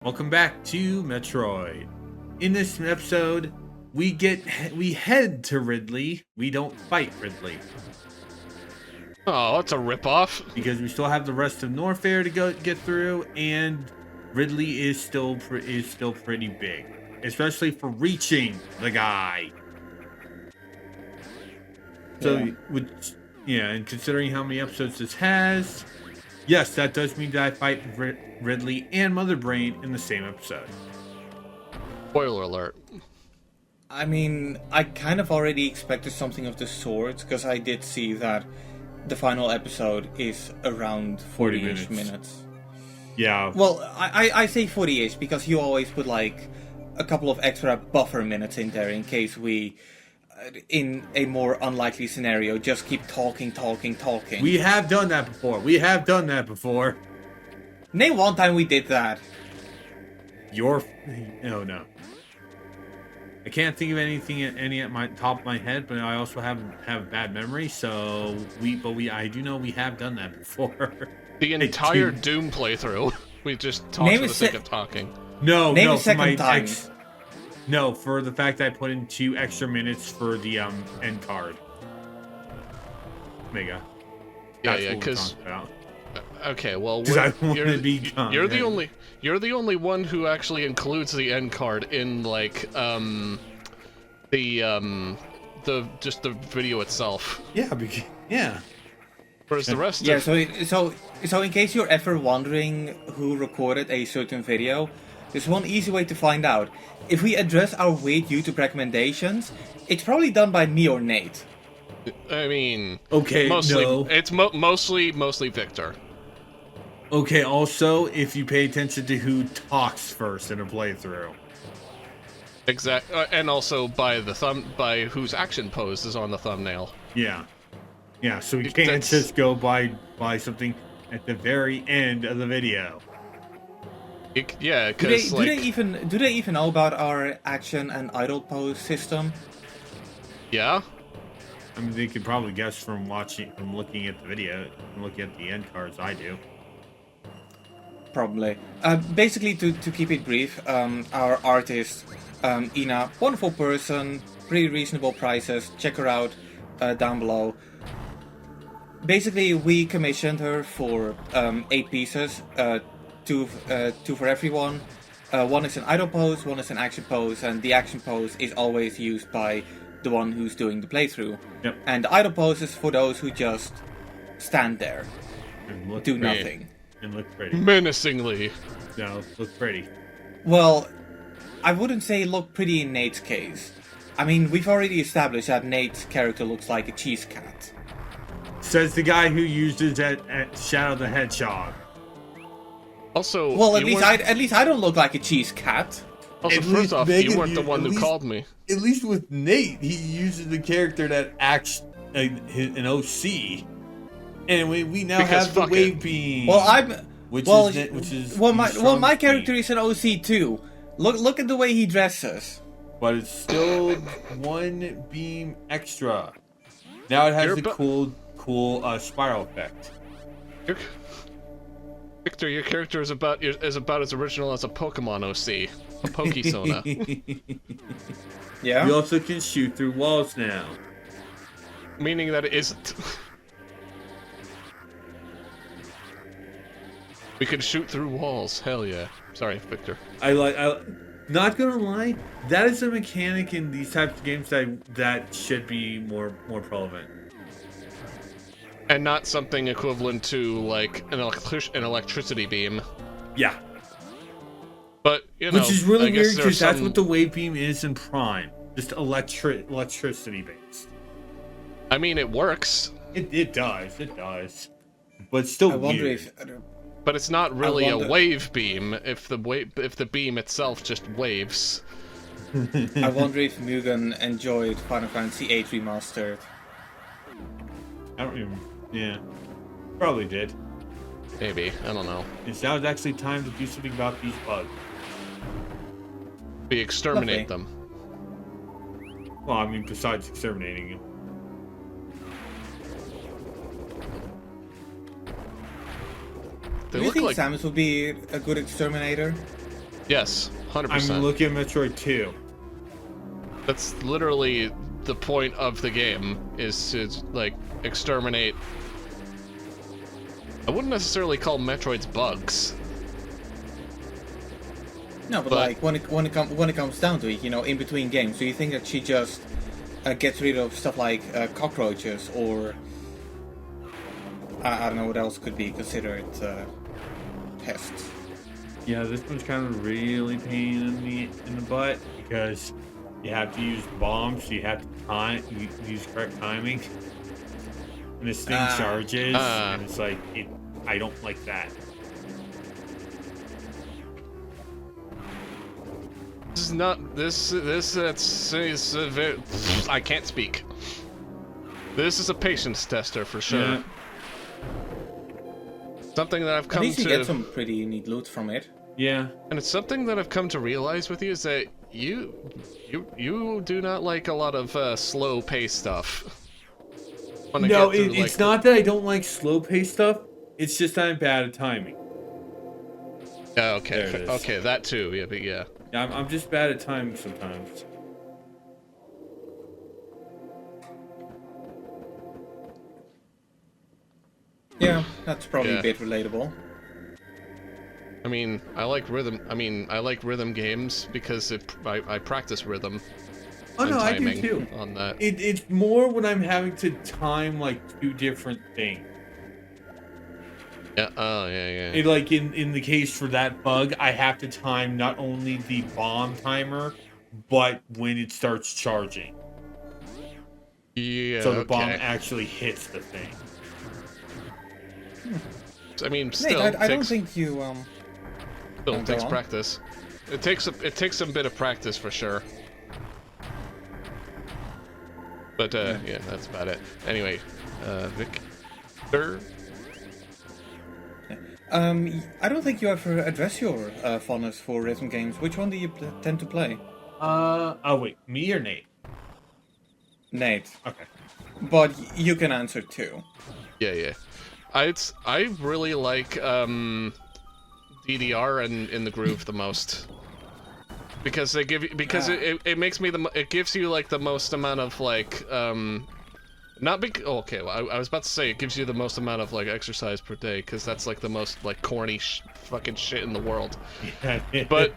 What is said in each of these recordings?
Welcome back to Metroid. In this episode, we head to Ridley. We don't fight Ridley Oh, that's a ripoff. because we still have the rest of Norfair to get through, and Ridley is still pretty big, especially for reaching the guy. So, and considering how many episodes this has, yes, that does mean that I fight Ridley and Mother Brain in the same episode. Spoiler alert. I mean, I kind of already expected something of the sort, because I did see that the final episode is around 40-ish minutes. Yeah. Well, I say 40-ish because you always put like a couple of extra buffer minutes in there in case we, in a more unlikely scenario, just keep talking. We have done that before. Name one time we did that. Oh no. I can't think of anything at my top of my head, but I also have bad memory. So I do know we have done that before. The entire Doom playthrough, we just talked for the sake of talking. No, Name a second time. No, for the fact I put in 2 extra minutes for the end card. Mega. Yeah, because. Okay, well, you're the only one who actually includes the end card in like just the video itself. Yeah. Whereas the rest. Yeah. So in case you're ever wondering who recorded a certain video, there's one easy way to find out. If we address our weird YouTube recommendations, it's probably done by me or Nate. I mean, okay, mostly, no. It's mostly Victor. Okay, also, if you pay attention to who talks first in a playthrough. And also by whose action pose is on the thumbnail. Yeah, so we can't just go by something at the very end of the video. Because do they even know about our action and idle pose system? Yeah. I mean, they could probably guess from looking at the video, and looking at the end cards. I do. Probably. Basically, to keep it brief, our artist, Ina, wonderful person, pretty reasonable prices. Check her out down below. Basically, we commissioned her for 8 pieces, two for everyone. One is an idle pose, one is an action pose, and the action pose is always used by the one who's doing the playthrough. Yep. And the idle pose is for those who just stand there, And do nothing. And look pretty. Menacingly. No, look pretty. Well, I wouldn't say look pretty in Nate's case. I mean, we've already established that Nate's character looks like a cheese cat. Says the guy who used it at Shadow the Hedgehog. Also, well, at least I don't look like a cheese cat. Also, first off, you weren't the one who called me. At least with Nate, he uses the character that acts an OC, and we now have the wave beam. Well, my character beam. is an OC too. Look at the way he dresses. But it's still 1 beam extra. Now it has the cool spiral effect. Victor, your character is about as original as a Pokemon OC, a Pokesona. Yeah. You also can shoot through walls now. Meaning that it isn't. We can shoot through walls. Hell yeah. Sorry, Victor. Not gonna lie, that is a mechanic in these types of games that should be more relevant. And not something equivalent to like an electricity beam. Yeah. But you know, which is really weird because that's some... what the wave beam is in Prime, just electricity based. I mean, it works. It does, but it's still weird. But it's not really a wave beam if the beam itself just waves. I wonder if Mugen enjoyed Final Fantasy VIII Remastered. I don't even. Yeah, probably did. Maybe, I don't know. Now it's actually time to do something about these bugs. We exterminate them. Well, I mean, besides exterminating them. Do you think Samus would be a good exterminator? Yes, I'm 100%. looking at Metroid 2. That's literally the point of the game, is to, like, exterminate... I wouldn't necessarily call Metroids bugs. No, but, But- like when it comes down to it, you know, in between games, do you think that she just gets rid of stuff like cockroaches, or I don't know what else could be considered pests? Yeah, this one's kind of really pain in the butt because you have to use bombs, so you have to use correct timing. And this thing charges, and it's like, I don't like that. This is not... That's a very... I can't speak. This is a patience tester, for sure. Yeah. Something that I've At come least you to... get some pretty neat loot from it. Yeah. And it's something that I've come to realize with you is that you do not like a lot of slow pace stuff. Wanna No, get through, it's like, not that I don't like slow paced stuff. It's just I'm bad at timing. Yeah, okay, There it is. okay, that too. Yeah, but yeah. Yeah, I'm just bad at timing sometimes. Yeah, that's probably Yeah. a bit relatable. I mean, I like rhythm. I mean, I like rhythm games because I practice rhythm. Oh and no, I do timing too. on that. It's more when I'm having to time like two different things. Yeah. Oh, yeah, yeah. It, like in the case for that bug, I have to time not only the bomb timer, but when it starts charging. Yeah. So the bomb okay. actually hits the thing. I mean, Nate, still, I don't takes, think you still go takes on. practice. It takes a bit of practice for sure. But yeah, that's about it. Anyway, Victor. I don't think you ever address your fondness for rhythm games. Which one do you tend to play? Oh wait, me or Nate? Nate. Okay. But you can answer too. Yeah, yeah. I really like DDR and In the Groove the most. Because they give you, because it makes me it gives you like the most amount of like not big. Oh, okay, well, I was about to say it gives you the most amount of like exercise per day, because that's like the most like corny fucking shit in the world. But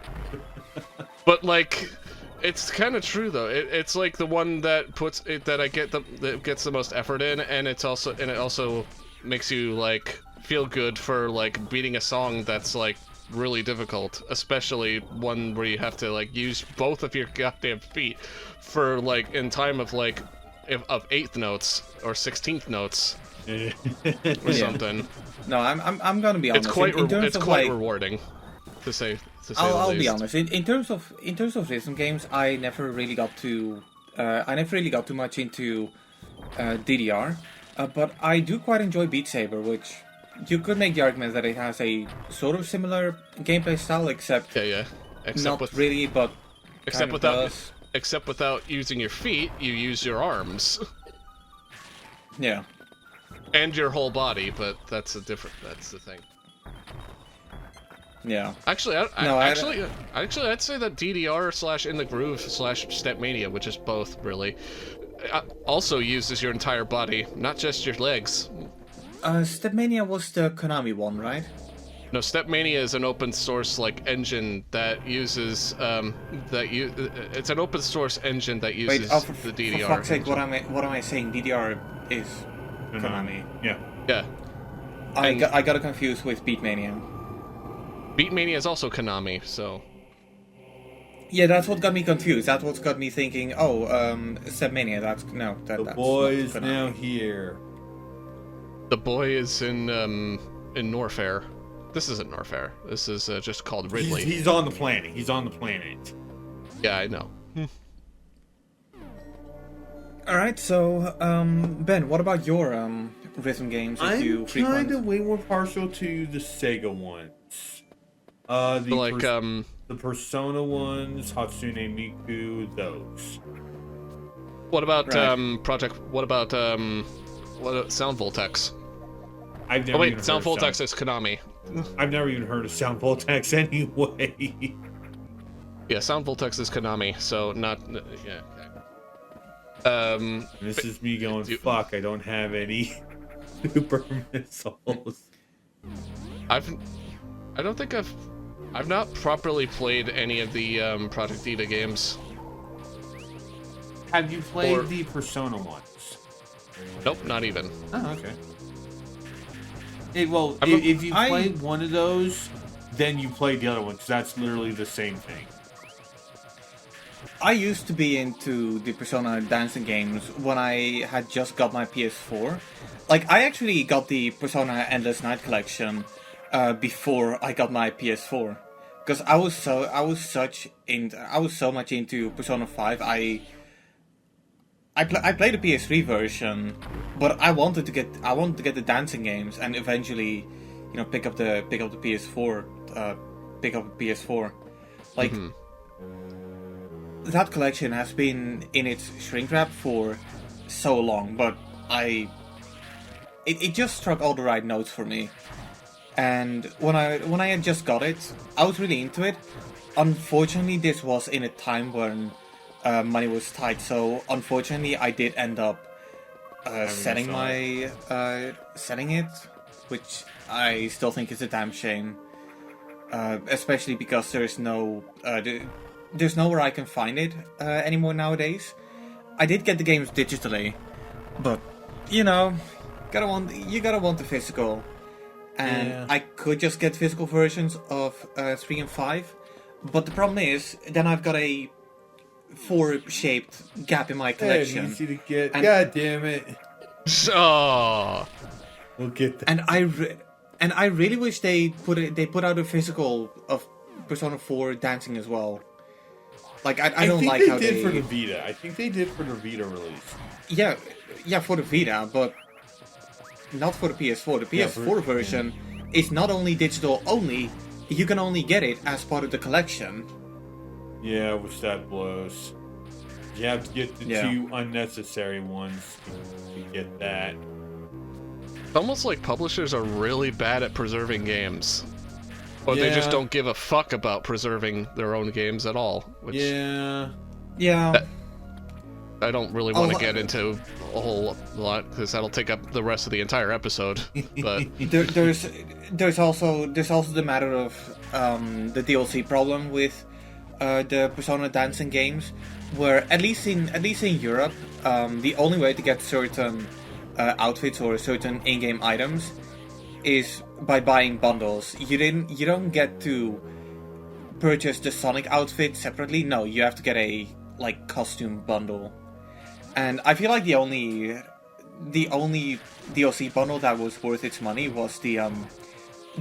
like, it's kind of true though. It's like the one that puts it that I get that gets the most effort in, and it also makes you like feel good for like beating a song that's like really difficult, especially one where you have to like use both of your goddamn feet for like in time of like of 8th notes or 16th notes or something. No, I'm gonna be honest. It's quite in terms it's of, quite like, rewarding to say the I'll least. be honest. In terms of rhythm games, I never really got too much into DDR, but I do quite enjoy Beat Saber, which you could make the argument that it has a sort of similar gameplay style, except Yeah. not really, but except kind of without does. except without using your feet, you use your arms Yeah. and your whole body. But that's the thing. Yeah. Actually, No, actually, I'd say that DDR / In the Groove / Stepmania, which is both really, also uses your entire body, not just your legs. Stepmania was the Konami one, right? No, Stepmania is an open source like engine that uses it's an open source engine that uses For the DDR. fuck's sake, engine. what am I saying? DDR is Konami. Yeah. Yeah, I got it confused with Beatmania. Beatmania is also Konami, so Yeah, that's what got me confused. That's what got me thinking, oh, Stepmania, that's The boy is not now Konami. here. the boy is in Norfair. This isn't Norfair. This is just called Ridley. He's on the planet. He's on the planet. Yeah, I know. Alright, so, Ben, what about your rhythm games that you I'm frequent? kind of way more partial to the Sega ones. The Persona ones, Hatsune Miku, those. What about Right. Project? What about Sound Voltex? I've never Oh wait, even Sound heard of Voltex is Konami. I've never even heard of Sound Voltex anyway. Yeah, Sound Voltex is Konami, so not... Yeah, okay. This is me going, fuck, I don't have any super missiles. I don't think I've not properly played any of the Project Eva games. Have you played the Persona ones? Nope, not even. Oh, okay. Well, I'm if you played one of those, then you played the other one, because that's literally the same thing. I used to be into the Persona dancing games when I had just got my PS4. Like, I actually got the Persona Endless Night collection before I got my PS4, because I was so much into Persona 5. I played the PS3 version, but I wanted to get the dancing games and eventually, pick up the PS4, like. Mm-hmm. That collection has been in its shrink wrap for so long, but it just struck all the right notes for me. And when I had just got it, I was really into it. Unfortunately, this was in a time when money was tight, so unfortunately I did end up selling it, which I still think is a damn shame. Especially because there's nowhere I can find it anymore nowadays. I did get the games digitally, but you gotta want the physical, and yeah. I could just get physical versions of 3 and 5. But the problem is, then I've got a 4-shaped gap in my collection. Easy to get. God damn it! Oh. We'll get that. And I really wish they put out a physical of Persona 4 dancing as well. Like I don't like how they did for the Vita. I think they did for the Vita release. Yeah, for the Vita, but not for the PS4. The PS4 version is not only digital only, you can only get it as part of the collection. Yeah, which that blows. You have to get the 2 unnecessary ones to get that. It's almost like publishers are really bad at preserving games. Or they just don't give a fuck about preserving their own games at all. Which Yeah. I don't really want to get into a whole lot, because that'll take up the rest of the entire episode. But there's also the matter of the DLC problem with the Persona dancing games, where at least in Europe, the only way to get certain outfits or certain in-game items is by buying bundles. You don't get to purchase the Sonic outfit separately. No, you have to get a costume bundle. And I feel like the only DLC bundle that was worth its money was the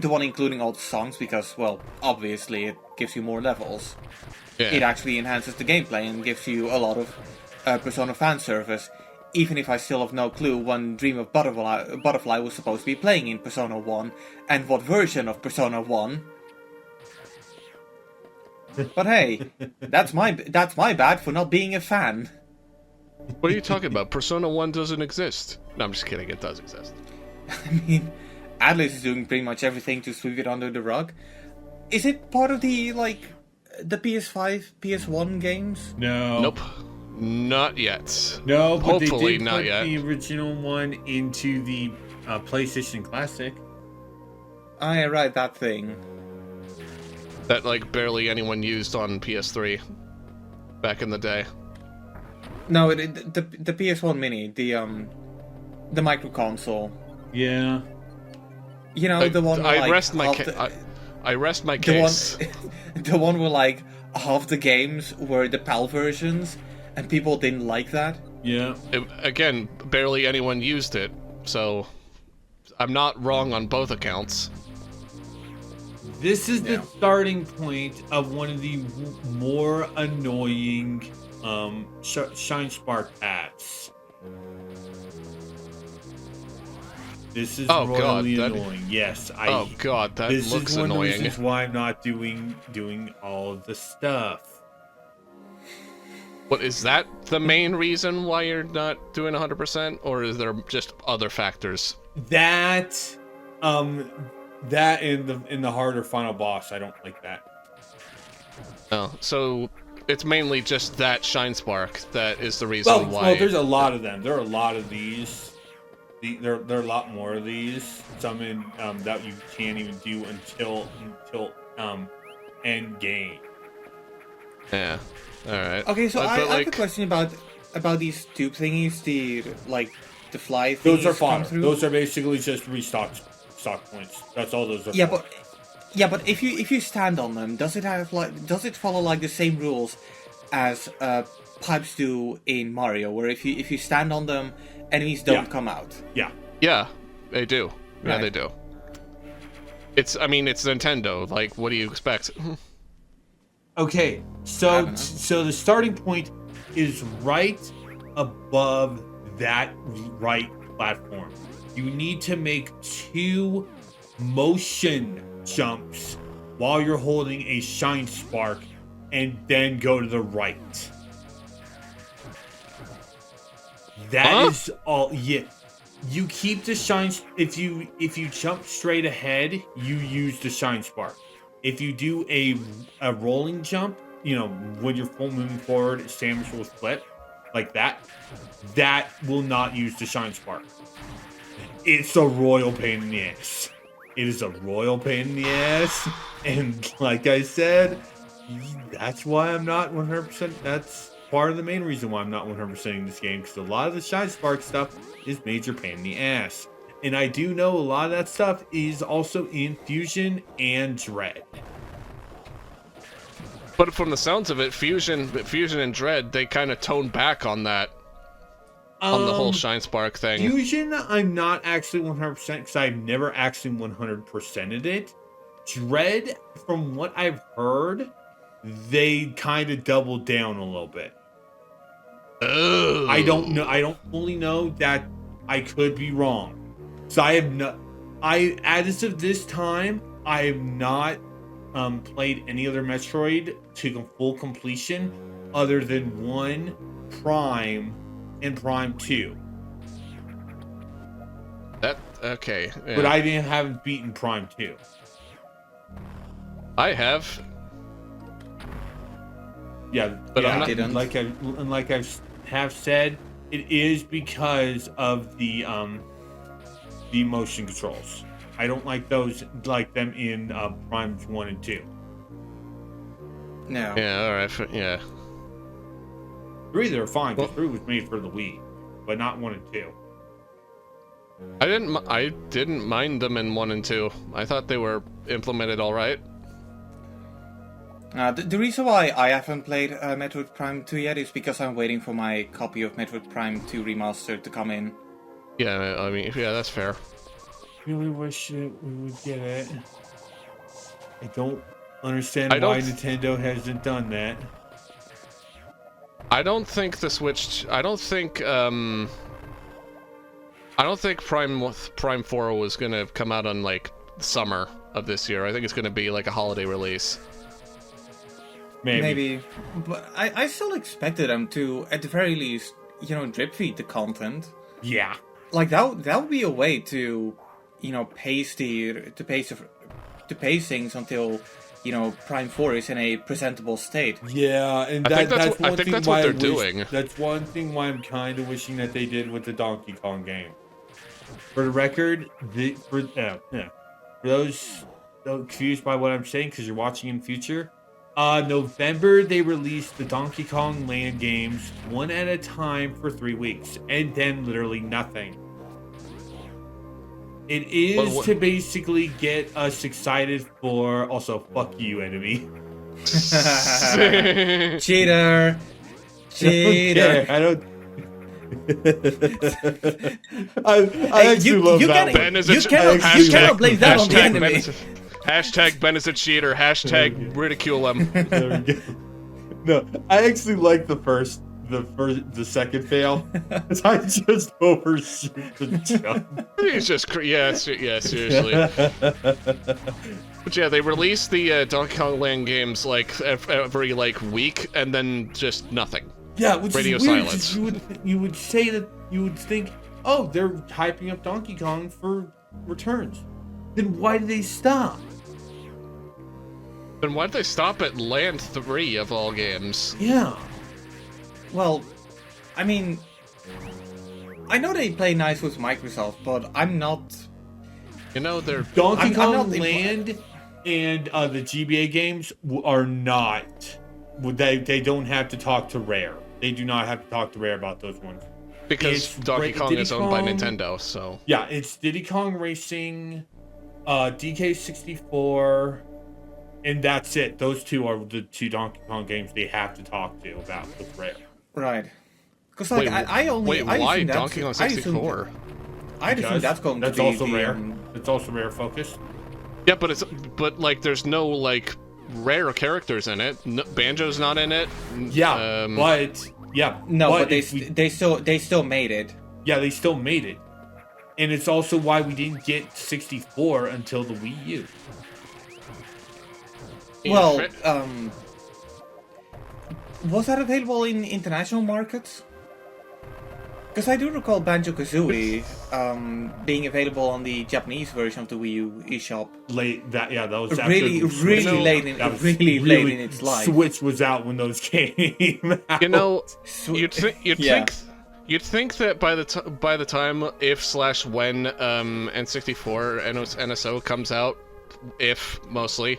one including all the songs, because, well, obviously it gives you more levels. yeah. It actually enhances the gameplay and gives you a lot of Persona fan service. Even if I still have no clue when Dream of Butterfly was supposed to be playing in Persona 1, and what version of Persona 1. But hey, that's my bad for not being a fan. What are you talking about? Persona 1 doesn't exist. No, I'm just kidding. It does exist. I mean, Atlas is doing pretty much everything to sweep it under the rug. Is it part of the PS5, PS1 games? No. Nope. Not yet. No, but Hopefully they did not put yet. the original one into the PlayStation Classic. Ah, yeah, right, that thing. That barely anyone used on PS3 back in the day. No, the PS1 Mini, the micro console. Yeah. The one. I rest my case. The one where half the games were the PAL versions, and people didn't like that. Yeah. Again, barely anyone used it, so I'm not wrong on both accounts. This is the starting point of one of the more annoying Shine Spark paths. This is royally annoying. Yes, oh god, that looks This is one annoying. of the reasons why I'm not doing all of the stuff. What is that the main reason why you're not doing 100%, or is there just other factors? That in the harder final boss, I don't like that. Oh, so it's mainly just that Shine Spark that is the reason why. Well, there's a lot of them. There are a lot of these. There are a lot more of these. Some in that you can't even do until end game. Yeah. All right. Okay, so But, I like, have a question about these tube thingies, the fly thingies. Those are come fodder. through. Those are basically just stock points. That's all those are. Yeah, for. but if you stand on them, does it follow like the same rules as pipes do in Mario, where if you stand on them, enemies don't come out? Yeah. Yeah, they do. Yeah, Right. they do. It's Nintendo. Like, what do you expect? Okay, I so don't know. so the starting point is right above that right platform. You need to make 2 motion jumps while you're holding a Shine Spark, and then go to the right. That is all. Yeah, you keep the shine. If you jump straight ahead, you use the Shine Spark. If you do a rolling jump, when you're moving forward, Samus will flip like that. That will not use the Shine Spark. It's a royal pain in the ass. It is a royal pain in the ass, and like I said, that's why I'm not 100%. That's part of the main reason why I'm not 100%ing this game, because a lot of the Shine Spark stuff is major pain in the ass. And I do know a lot of that stuff is also in Fusion and Dread. But from the sounds of it, Fusion and Dread, they kind of tone back on that, on the whole Shine Spark thing. Fusion, I'm not actually 100% because I've never actually 100%ed it. Dread, from what I've heard, they kind of doubled down a little bit. Oh. I don't know. I don't fully know. That I could be wrong. So I have not. As of this time, I have not played any other Metroid to full completion, other than 1 Prime and Prime 2. That okay. Yeah. But I haven't beaten Prime 2. I have. Yeah, But yeah. I'm not- Didn't. Like I have said, it is because of the motion controls. I don't like them in Primes 1 and 2. No. Yeah. All right. Yeah. 3 they're fine because Well- 3 was made for the Wii, but not 1 and 2. I didn't mind them in 1 and 2. I thought they were implemented all right. The reason why I haven't played Metroid Prime 2 yet is because I'm waiting for my copy of Metroid Prime 2 Remastered to come in. Yeah. I mean, yeah, that's fair. Really wish we would get it. I don't understand I don't why th- Nintendo hasn't done that. I don't think the Switch. I don't think Prime 4 was gonna come out on like summer of this year. I think it's gonna be like a holiday release. Maybe. But I still expected them to, at the very least, drip feed the content. Yeah. Like that would be a way to, pace things until, Prime 4 is in a presentable state. Yeah, and I think that's what they're doing. That's one thing why I'm kind of wishing that they did with the Donkey Kong game. For the record, for those confused by what I'm saying because you're watching in future, November they released the Donkey Kong Land games 1 at a time for 3 weeks, and then literally nothing. It is to basically get us excited for. Also, fuck you, enemy. Cheater! Cheater! I don't. I actually love that one. Ben is a you cannot blame that on the hashtag enemy. Ben is a, hashtag Ben is a cheater. Hashtag ridicule him. There we go. No, I actually like the second fail. I just overshoot the jump. He's just seriously. But yeah, they release the Donkey Kong Land games like every week, and then just nothing. Yeah, which Radio is weird, silence. 'cause you would say that you would think, oh, they're hyping up Donkey Kong for returns. Then why did they stop? Then why'd they stop at Land 3 of all games? Yeah. Well, I mean, I know they play nice with Microsoft, but I'm not. You know, they're... Donkey I'm Kong not Land and the GBA games are not. They don't have to talk to Rare. They do not have to talk to Rare about those ones. Because It's Donkey Kong Diddy is owned by Kong- Nintendo, so... Yeah, it's Diddy Kong Racing, DK64, and that's it. Those two are the two Donkey Kong games they have to talk to about with Rare. Right. Because like, Wait, I only. I why assume that's- Donkey Kong 64? I assume that's going That's to be also the, Rare. It's also Rare focused. Yeah, but like, there's no like rare characters in it. No, Banjo's not in it. Yeah, but No, but if we- they still made it. yeah, they still made it, and it's also why we didn't get 64 until the Wii U. Well, was that available in international markets? Because I do recall Banjo-Kazooie being available on the Japanese version of the Wii U eShop. That was after Really, the Switch. really late in That was late in its life. Switch was out when those came out. you know, Sw- you'd Yeah. think that by the time if/when N64 NSO comes out, if mostly,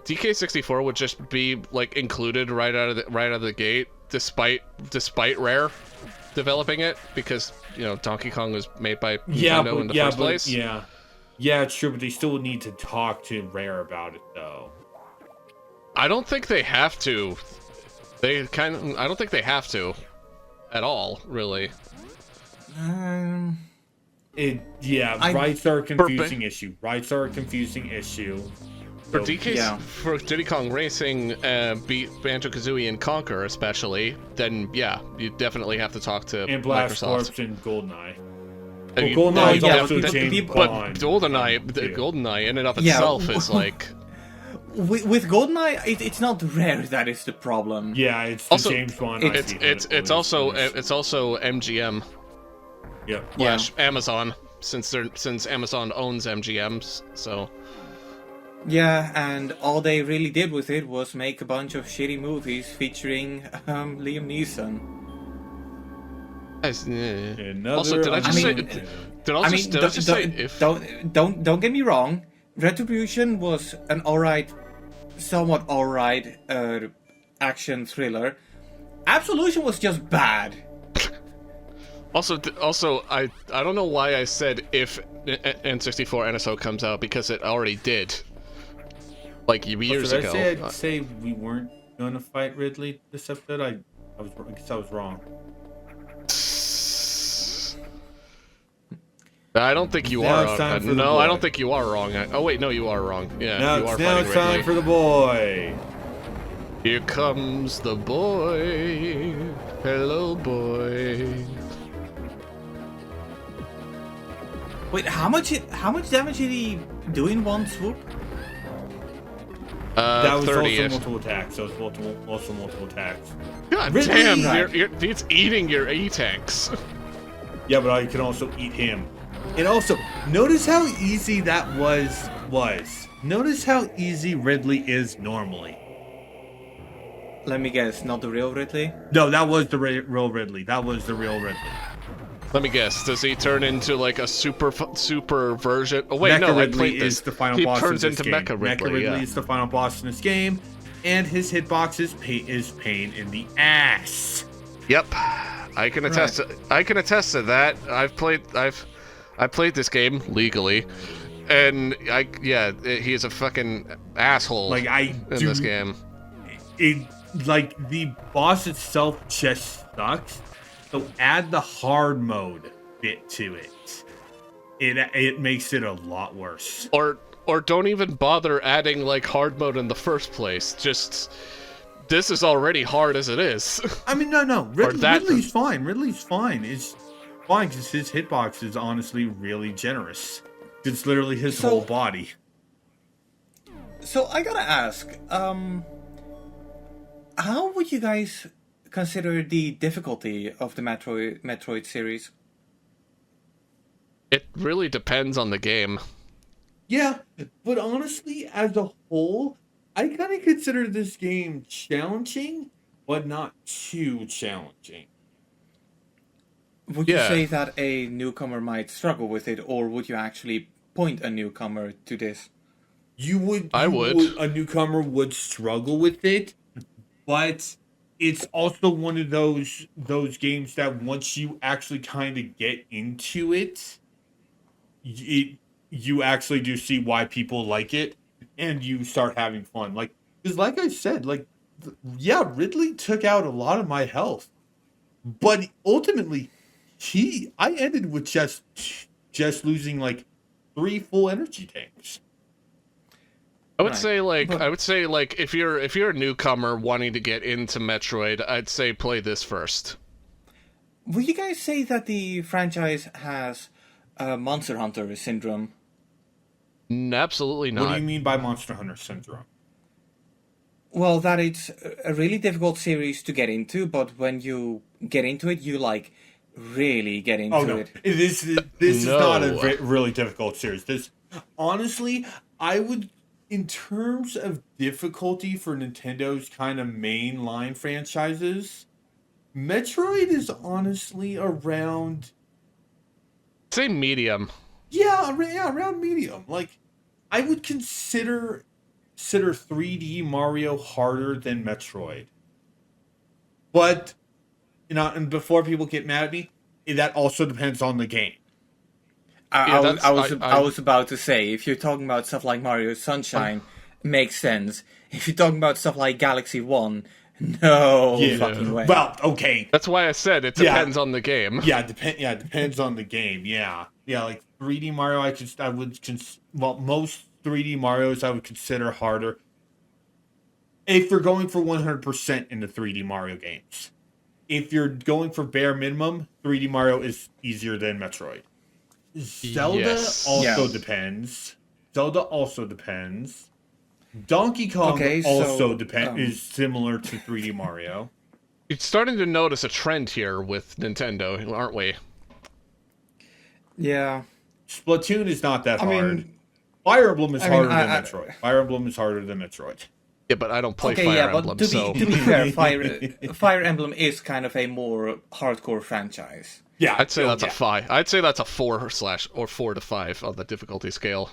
DK64 would just be like included right out of the gate, despite Rare developing it, because you know Donkey Kong was made by Nintendo in the first place. Yeah, it's true, but they still need to talk to Rare about it, though. I don't think they have to. I don't think they have to, at all, really. Rights are a confusing issue. Rights are a confusing issue. For So- DK, Yeah. for Diddy Kong Racing, beat Banjo-Kazooie and Conquer especially, then yeah, you definitely have to talk to And Blast Microsoft. Corps and Goldeneye. And Well, Goldeneye is yeah, also but James people- But Bond. too. GoldenEye in and of Yeah. itself is like... With GoldenEye, it's not Rare that is the problem. Yeah, it's the Also, James Bond. It's IP it's that it's was- also was- it's also MGM Yep. Yeah. / Amazon, since Amazon owns MGMs, so Yeah, and all they really did with it was make a bunch of shitty movies featuring Liam Neeson. Another Also, did I just say? unlimited. Did I I just, mean, did I just say if? don't get me wrong. Retribution was an alright, somewhat alright action thriller. Absolution was just bad. Also, I don't know why I said if N64 NSO comes out, because it already did. Like years Did ago. I say we weren't gonna fight Ridley this episode? I guess I was wrong. I don't think you Now are. it's time for the No, boy. I don't think you are wrong. Oh wait, no, you are wrong. Yeah, Now you are it's fighting time Ridley. for the boy. Here comes the boy. Hello, boy. Wait, how much damage did he do in one swoop? That was 30 also multiple attacks. That was multiple attacks. God Ridley! damn, it's eating your E-tanks. Yeah, but I can also eat him. And also, notice how easy that was. Notice how easy Ridley is normally. Let me guess, not the real Ridley? No, that was the real Ridley. That was the real Ridley. Let me guess. Does he turn into like a super version? Oh wait, Mecha no, I Ridley played is this. the final He boss turns of this into game. Mecha Ridley. Mecha Ridley Yeah. is the final boss in this game, and his hitbox is pain in the ass. Yep, I can attest. I can attest to that. I played this game legally, and he is a fucking asshole. Like in this game. Like the boss itself just sucks. So add the hard mode bit to it. It makes it a lot worse. Or don't even bother adding like hard mode in the first place. Just this is already hard as it is. I mean, no. that- Ridley's fine. Ridley's fine. It's fine because his hitbox is honestly really generous. It's literally his So- whole body. So I gotta ask, how would you guys consider the difficulty of the Metroid series? It really depends on the game. Yeah, but honestly, as a whole, I kind of consider this game challenging, but not too challenging. Would you Yeah. say that a newcomer might struggle with it, or would you actually point a newcomer to this? I would. A newcomer would struggle with it, but it's also one of those games that once you actually kind of get into it, it you actually do see why people like it, and you start having fun. Like, because like I said, like, yeah, Ridley took out a lot of my health, but ultimately, I ended with just losing like 3 full energy tanks. I would Right. say like But- I would say like if you're a newcomer wanting to get into Metroid, I'd say play this first. Would you guys say that the franchise has Monster Hunter syndrome? Absolutely What do not. you mean by Monster Hunter syndrome? Well, that it's a really difficult series to get into, but when you get into it, you like really get into Oh no, it. this is not a No. really difficult series. This, honestly, I would, in terms of difficulty for Nintendo's kind of mainline franchises, Metroid is honestly around, Say medium. around medium. Like, I would consider 3D Mario harder than Metroid, but and before people get mad at me, that also depends on the game. Yeah, I was about to say, if you're talking about stuff like Mario Sunshine, makes sense. If you're talking about stuff like Galaxy 1, no Yeah. fucking way. Well, okay. That's why I said it Yeah. depends on the game. It depends on the game. Yeah. Yeah, like 3D Mario most 3D Marios I would consider harder if you're going for 100% in the 3D Mario games. If you're going for bare minimum, 3D Mario is easier than Metroid. Zelda Yes. also Yeah. depends. Zelda also depends. Donkey Kong Okay, so, also um, is similar to 3D Mario. You're starting to notice a trend here with Nintendo, aren't we? yeah. Splatoon is not that I hard. mean, Fire Emblem is I mean, harder than I- Metroid. Fire Emblem is harder than Metroid. Yeah, but I don't play okay, Fire yeah, Emblem, but to so be fair, Fire Emblem is kind of a more hardcore franchise. Yeah, I'd say that's yeah. a 5. I'd say that's a 4 / or 4 to 5 on the difficulty scale.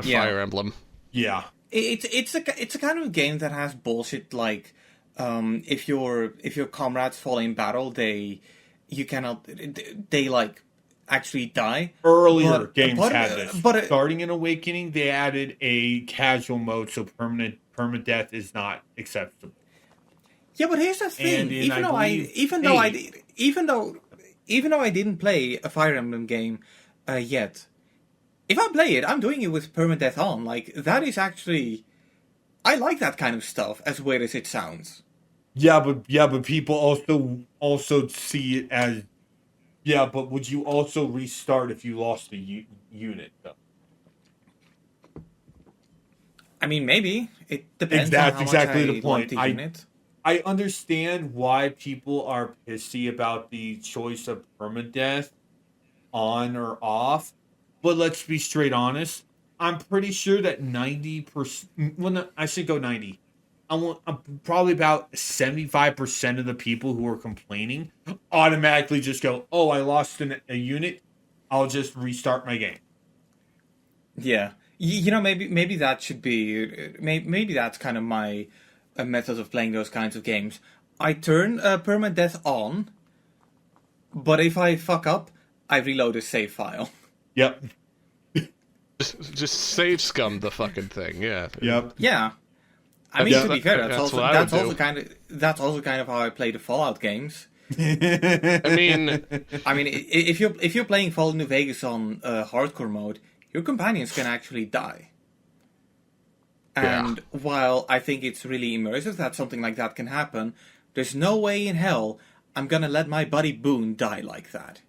Yeah. Fire Emblem. Yeah, It's a kind of game that has bullshit like if your comrades fall in battle, they like actually die. earlier But- games but- had this. but- Starting in Awakening, they added a casual mode, so permadeath is not acceptable. Yeah, but here's the thing. And in, Even I though believe, even though I didn't play a Fire Emblem game yet, if I play it, I'm doing it with permadeath on. Like that is actually, I like that kind of stuff. As weird as it sounds. Yeah, but people also see it as, yeah. But would you also restart if you lost a unit? Though? I mean, maybe it depends. That's on how exactly much the I point. want the unit. I understand why people are pissy about the choice of permadeath on or off, but let's be straight honest. I'm pretty sure that 90%, well, no, I should go 90. I'm probably about 75% of the people who are complaining automatically just go, oh, I lost a unit. I'll just restart my game. Yeah, you know, maybe that should be maybe that's kind of my method of playing those kinds of games. I turn permadeath on, but if I fuck up, I reload a save file. Yep. Just save scum the fucking thing, yeah. Yep. Yeah, I mean, Yeah, to be fair, that's what I would that's also kind of how I play the Fallout games. I mean, I mean, if you're playing Fallout New Vegas on hardcore mode, your companions can actually die. Yeah. And while I think it's really immersive that something like that can happen, there's no way in hell I'm gonna let my buddy Boone die like that.